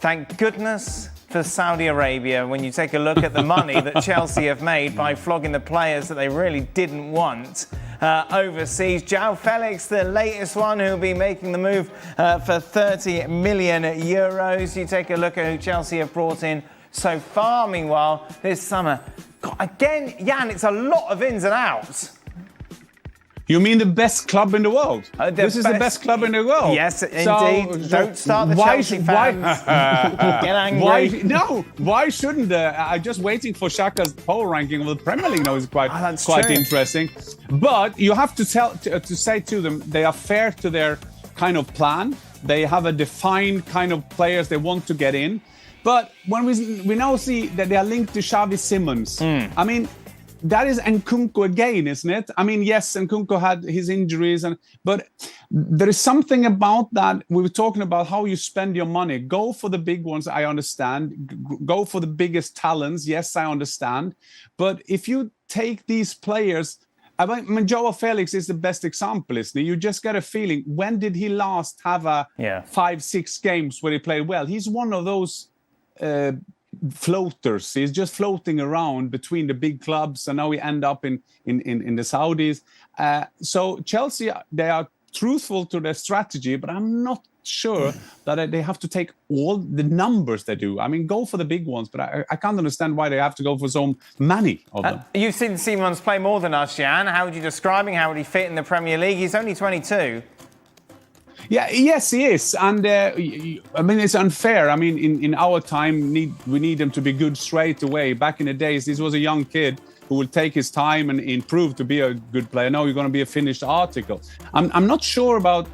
Thank goodness for Saudi Arabia when you take a look at the money that Chelsea have made by flogging the players that they really didn't want overseas. João Felix, the latest one, who'll be making the move for 30 million euros. You take a look at who Chelsea have brought in so far. Meanwhile, this summer, God, again, Jan, it's a lot of ins and outs. You mean the best club in the world? This is the best club in the world. Yes, indeed. Don't start the Chelsea fans. Get angry. Why shouldn't I'm just waiting for Xhaka's power ranking of the Premier League now is quite interesting. But you have to say to them, they are fair to their kind of plan. They have a defined kind of players they want to get in. But when we now see that they are linked to Xavi Simons, I mean, that is Nkunku again, isn't it? I mean, yes, Nkunku had his injuries, but there is something about that. We were talking about how you spend your money. Go for the big ones, I understand. Go for the biggest talents, yes, I understand. But if you take these players, I mean, João Felix is the best example, isn't he? You just get a feeling, when did he last have 5-6 games where he played well? He's one of those floaters. He's just floating around between the big clubs, and now we end up in the Saudis. So Chelsea, they are truthful to their strategy, but I'm not sure that they have to take all the numbers they do. I mean, go for the big ones, but I can't understand why they have to go for so many of them. You've seen Simons play more than us, Jan. How would you describe him? How would he fit in the Premier League? He's only 22. Yeah, yes, he is. And I mean, it's unfair. I mean, in our time, we need him to be good straight away. Back in the days, this was a young kid who will take his time and improve to be a good player. Now you're going to be a finished article. I'm not sure about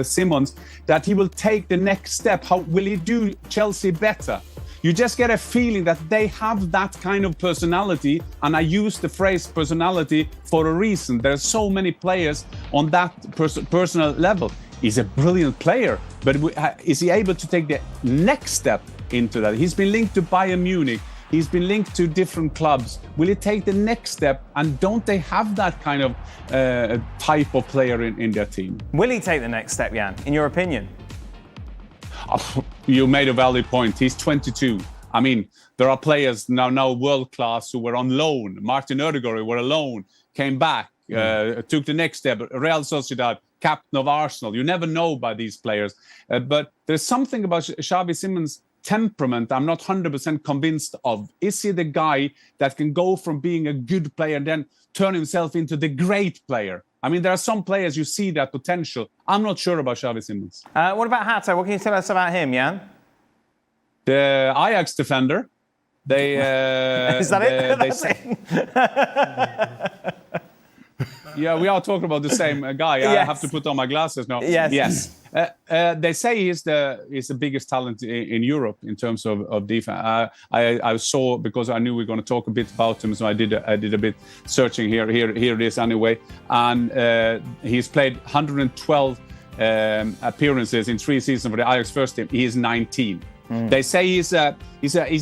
Simons, that he will take the next step. How will he do Chelsea better? You just get a feeling that they have that kind of personality, and I use the phrase personality for a reason. There are so many players on that personal level. He's a brilliant player, but is he able to take the next step into that? He's been linked to Bayern Munich. He's been linked to different clubs. Will he take the next step? And don't they have that kind of type of player in their team? Will he take the next step, Jan, in your opinion? You made a valid point. He's 22. I mean, there are players now world-class who were on loan. Martin Ødegaard were on loan, came back, took the next step. Real Sociedad, captain of Arsenal. You never know by these players. But there's something about Xavi Simons' temperament I'm not 100% convinced of. Is he the guy that can go from being a good player and then turn himself into the great player? I mean, there are some players you see that potential. I'm not sure about Xavi Simons. What about Hato? What can you tell us about him, Jan? The Ajax defender. Is that it? That's it. Yeah, we are talking about the same guy. Yes. I have to put on my glasses now. Yes. They say he's the biggest talent in Europe in terms of defense. I saw, because I knew we were going to talk a bit about him, so I did a bit searching here. Here it is anyway. And he's played 112 appearances in 3 seasons for the Ajax first team. He is 19. They say he's a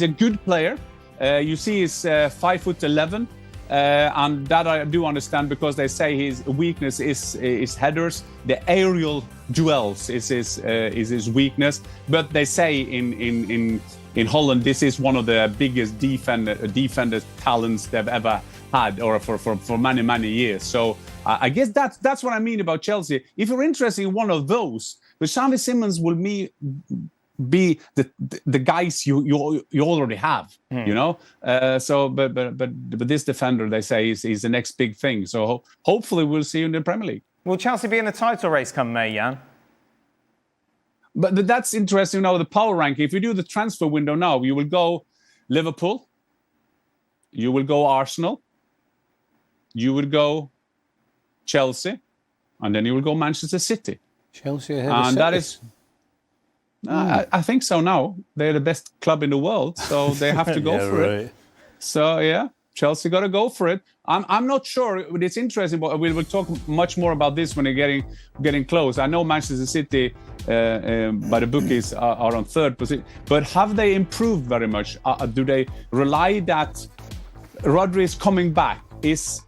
good player. You see, he's 5'11". And that I do understand, because they say his weakness is headers. The aerial duels is his weakness. But they say in Holland, this is one of the biggest defender talents they've ever had, or for many years. So I guess that's what I mean about Chelsea. If you're interested in one of those, but Xavi Simons will be the guys you already have, you know. But this defender, they say, is the next big thing. So hopefully we'll see you in the Premier League. Will Chelsea be in the title race come May, Jan? But that's interesting now, the power ranking. If you do the transfer window now, you will go Liverpool, you will go Arsenal, you will go Chelsea, and then you will go Manchester City. Chelsea ahead of City. That is... I think so now. They're the best club in the world, so they have to go for it. So, yeah, Chelsea got to go for it. I'm not sure. It's interesting, but we will talk much more about this when they're getting close. I know Manchester City, by the bookies, are on third position. But have they improved very much? Do they rely that Rodri is coming back? Is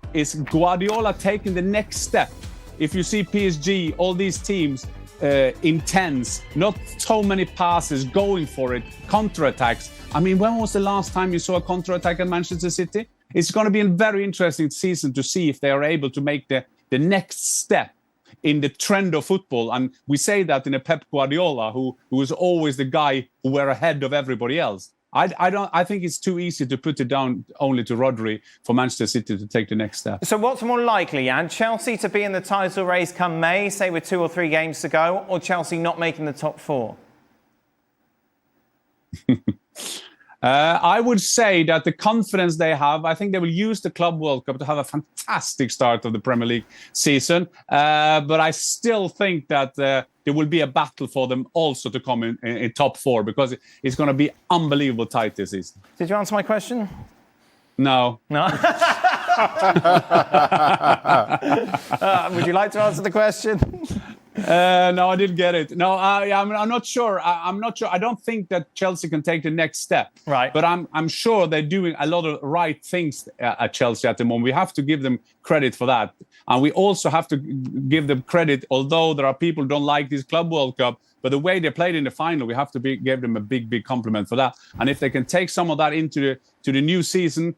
Guardiola taking the next step? If you see PSG, all these teams, intense, not so many passes, going for it, counter-attacks. I mean, when was the last time you saw a counter-attack at Manchester City? It's going to be a very interesting season to see if they are able to make the next step in the trend of football. And we say that in a Pep Guardiola, who is always the guy who were ahead of everybody else. I think it's too easy to put it down only to Rodri for Manchester City to take the next step. So what's more likely, Jan? Chelsea to be in the title race come May, say with 2 or 3 games to go, or Chelsea not making the top 4? I would say that the confidence they have, I think they will use the Club World Cup to have a fantastic start of the Premier League season. But I still think that there will be a battle for them also to come in top 4, because it's going to be unbelievable tight this season. Did you answer my question? No. No. Would you like to answer the question? No, I didn't get it. No, I'm not sure. I'm not sure. I don't think that Chelsea can take the next step. Right. But I'm sure they're doing a lot of right things at Chelsea at the moment. We have to give them credit for that. And we also have to give them credit, although there are people who don't like this Club World Cup, but the way they played in the final, we have to give them a big compliment for that. And if they can take some of that into the new season,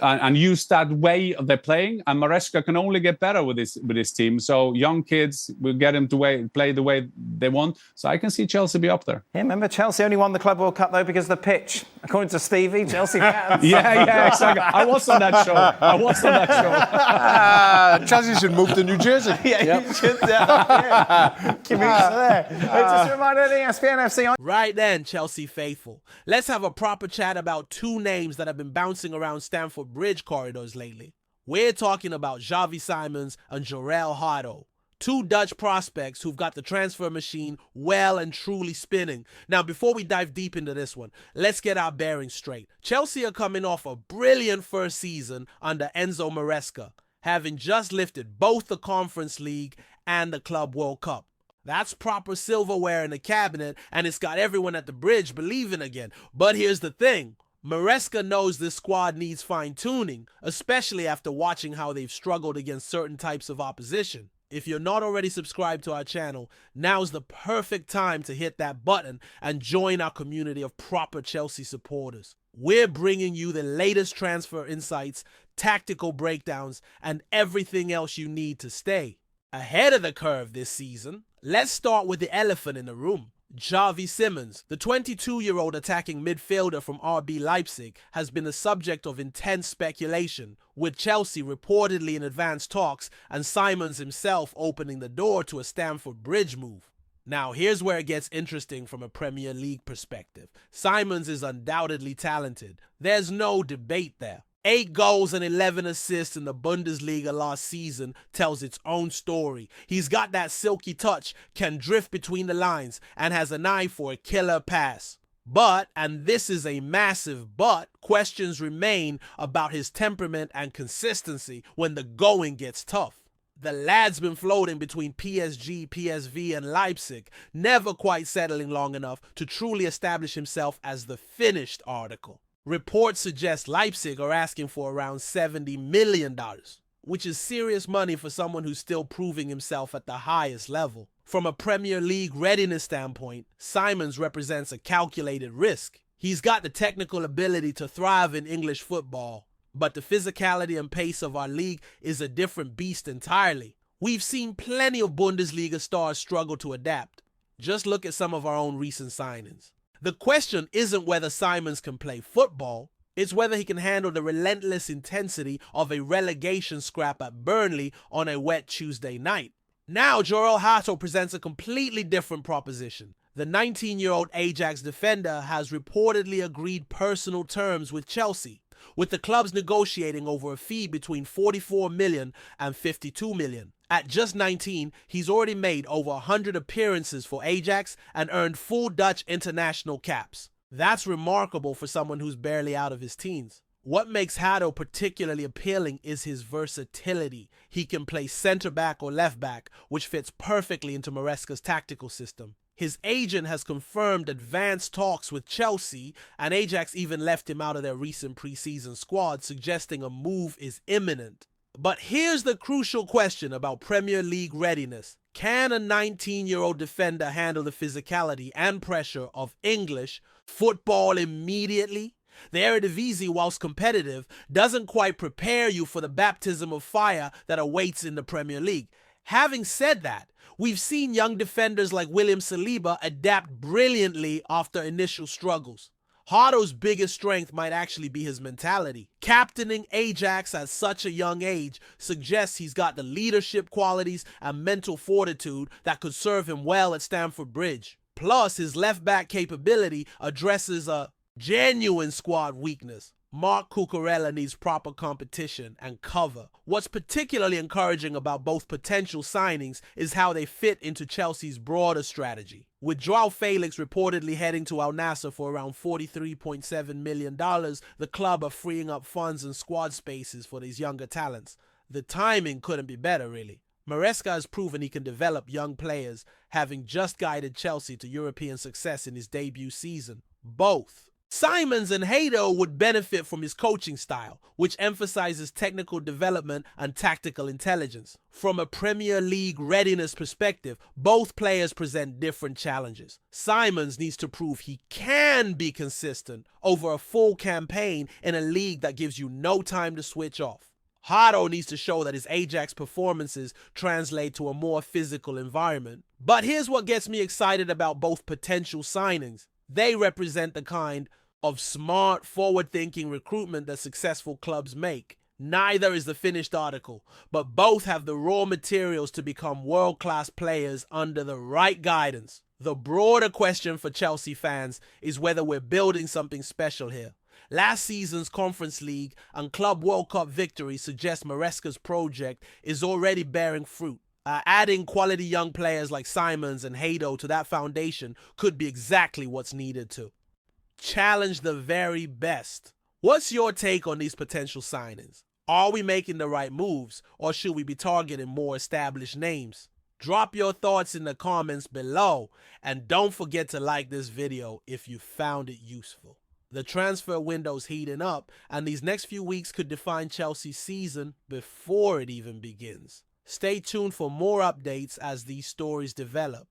and use that way of their playing, and Maresca can only get better with this team. So young kids will get them to play the way they want. So I can see Chelsea be up there. Yeah, remember Chelsea only won the Club World Cup though because of the pitch, according to Stevie, Chelsea fans. yeah, exactly. I was on that show. Chelsea should move to New Jersey. You should. Commute there. Just a reminder, the ESPN FC on. Right then, Chelsea faithful. Let's have a proper chat about 2 names that have been bouncing around Stamford Bridge corridors lately. We're talking about Xavi Simons and Jorrel Hato, 2 Dutch prospects who've got the transfer machine well and truly spinning. Now, before we dive deep into this one, let's get our bearings straight. Chelsea are coming off a brilliant first season under Enzo Maresca, having just lifted both the Conference League and the Club World Cup. That's proper silverware in the cabinet, and it's got everyone at the Bridge believing again. But here's the thing. Maresca knows this squad needs fine-tuning, especially after watching how they've struggled against certain types of opposition. If you're not already subscribed to our channel, now's the perfect time to hit that button and join our community of proper Chelsea supporters. We're bringing you the latest transfer insights, tactical breakdowns, and everything else you need to stay ahead of the curve this season. Let's start with the elephant in the room. Xavi Simons, the 22-year-old attacking midfielder from RB Leipzig, has been the subject of intense speculation, with Chelsea reportedly in advanced talks and Simons himself opening the door to a Stamford Bridge move. Now, here's where it gets interesting from a Premier League perspective. Simons is undoubtedly talented. There's no debate there. 8 goals and 11 assists in the Bundesliga last season tells its own story. He's got that silky touch, can drift between the lines, and has an eye for a killer pass. But, and this is a massive but, questions remain about his temperament and consistency when the going gets tough. The lad's been floating between PSG, PSV, and Leipzig, never quite settling long enough to truly establish himself as the finished article. Reports suggest Leipzig are asking for around $70 million, which is serious money for someone who's still proving himself at the highest level. From a Premier League readiness standpoint, Simons represents a calculated risk. He's got the technical ability to thrive in English football, but the physicality and pace of our league is a different beast entirely. We've seen plenty of Bundesliga stars struggle to adapt. Just look at some of our own recent signings. The question isn't whether Simons can play football, it's whether he can handle the relentless intensity of a relegation scrap at Burnley on a wet Tuesday night. Now, Jorrel Hato presents a completely different proposition. The 19-year-old Ajax defender has reportedly agreed personal terms with Chelsea, with the clubs negotiating over a fee between $44 million and $52 million. At just 19, he's already made over 100 appearances for Ajax and earned full Dutch international caps. That's remarkable for someone who's barely out of his teens. What makes Hato particularly appealing is his versatility. He can play center-back or left-back, which fits perfectly into Maresca's tactical system. His agent has confirmed advanced talks with Chelsea, and Ajax even left him out of their recent preseason squad, suggesting a move is imminent. But here's the crucial question about Premier League readiness. Can a 19-year-old defender handle the physicality and pressure of English football immediately? The Eredivisie, whilst competitive, doesn't quite prepare you for the baptism of fire that awaits in the Premier League. Having said that, we've seen young defenders like William Saliba adapt brilliantly after initial struggles. Hato's biggest strength might actually be his mentality. Captaining Ajax at such a young age suggests he's got the leadership qualities and mental fortitude that could serve him well at Stamford Bridge. Plus, his left-back capability addresses a genuine squad weakness. Marc Cucurella needs proper competition and cover. What's particularly encouraging about both potential signings is how they fit into Chelsea's broader strategy. With Joao Felix reportedly heading to Al Nassr for around $43.7 million, the club are freeing up funds and squad spaces for these younger talents. The timing couldn't be better, really. Maresca has proven he can develop young players, having just guided Chelsea to European success in his debut season. Both Simons and Hato would benefit from his coaching style, which emphasizes technical development and tactical intelligence. From a Premier League readiness perspective, both players present different challenges. Simons needs to prove he can be consistent over a full campaign in a league that gives you no time to switch off. Hato needs to show that his Ajax performances translate to a more physical environment. But here's what gets me excited about both potential signings. They represent the kind of smart, forward-thinking recruitment that successful clubs make. Neither is the finished article, but both have the raw materials to become world-class players under the right guidance. The broader question for Chelsea fans is whether we're building something special here. Last season's Conference League and Club World Cup victory suggest Maresca's project is already bearing fruit. Adding quality young players like Simons and Hato to that foundation could be exactly what's needed to challenge the very best. What's your take on these potential signings? Are we making the right moves, or should we be targeting more established names? Drop your thoughts in the comments below, and don't forget to like this video if you found it useful. The transfer window's heating up, and these next few weeks could define Chelsea's season before it even begins. Stay tuned for more updates as these stories develop.